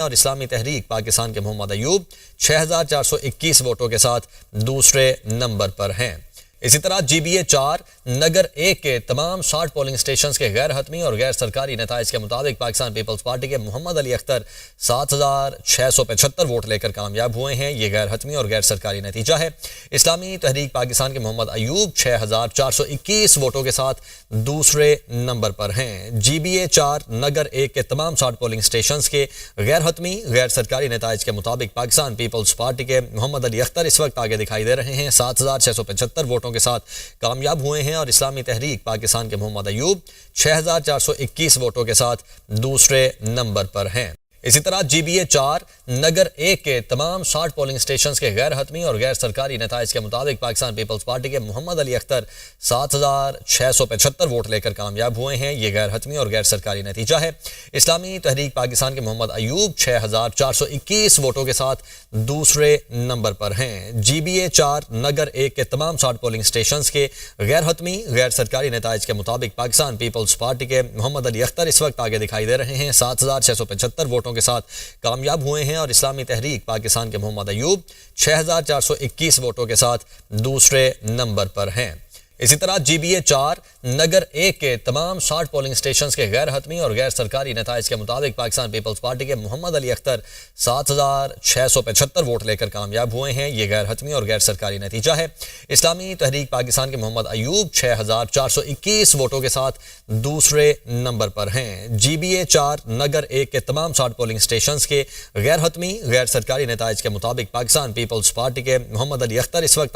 اور اسلامی تحریک پاکستان کے محمد ایوب 6421 ووٹوں کے ساتھ دوسرے نمبر پر ہیں۔ اسی طرح جی بی اے 4 نگر 1 کے تمام 60 پولنگ سٹیشنز کے غیر حتمی اور غیر سرکاری نتائج کے مطابق پاکستان پیپلز پارٹی کے محمد علی اختر 7675 ووٹ لے کر کامیاب ہوئے ہیں۔ یہ غیر حتمی اور غیر سرکاری نتیجہ ہے۔ اسلامی تحریک پاکستان کے محمد ایوب 6421 ووٹوں کے ساتھ دوسرے نمبر پر ہیں۔ جی بی اے 4 نگر 1 کے تمام 60 پولنگ سٹیشنز کے غیر حتمی غیر سرکاری نتائج کے مطابق پاکستان پیپلز پارٹی کے محمد علی اختر اس وقت آگے دکھائی دے رہے ہیں، 7675 ووٹوں کے ساتھ کامیاب ہوئے ہیں، اور اسلامی تحریک پاکستان کے محمد ایوب 6421 ووٹوں کے ساتھ دوسرے نمبر پر ہیں۔ اسی طرح جی بی اے 4 نگر 1 کے تمام 60 پولنگ سٹیشنز کے غیر حتمی اور غیر سرکاری نتائج کے مطابق پاکستان پیپلز پارٹی کے محمد علی اختر 7675 ووٹ لے کر کامیاب ہوئے ہیں۔ یہ غیر حتمی اور غیر سرکاری نتیجہ ہے۔ اسلامی تحریک پاکستان کے محمد ایوب 6421 ووٹوں کے ساتھ دوسرے نمبر پر ہیں۔ جی بی اے 4 نگر 1 کے تمام 60 پولنگ سٹیشنز کے غیر حتمی غیر سرکاری نتائج کے مطابق پاکستان پیپلز پارٹی کے محمد علی اختر اس وقت آگے دکھائی دے رہے ہیں، 7675 ووٹوں کے ساتھ کامیاب ہوئے ہیں، اور اسلامی تحریک پاکستان کے محمد ایوب 6421 ووٹوں کے ساتھ دوسرے نمبر پر ہیں۔ اسی طرح جی بی اے 4 نگر 1 کے تمام 60 پولنگ سٹیشنز کے غیر حتمی اور غیر سرکاری نتائج کے مطابق پاکستان پیپلز پارٹی کے محمد علی اختر 7675 ووٹ لے کر کامیاب ہوئے ہیں۔ یہ غیر حتمی اور غیر سرکاری نتیجہ ہے۔ اسلامی تحریک پاکستان کے محمد ایوب 6421 ووٹوں کے ساتھ دوسرے نمبر پر ہیں۔ جی بی اے 4 نگر 1 کے تمام 60 پولنگ سٹیشنز کے غیر حتمی غیر سرکاری نتائج کے مطابق پاکستان پیپلز پارٹی کے محمد علی اختر اس وقت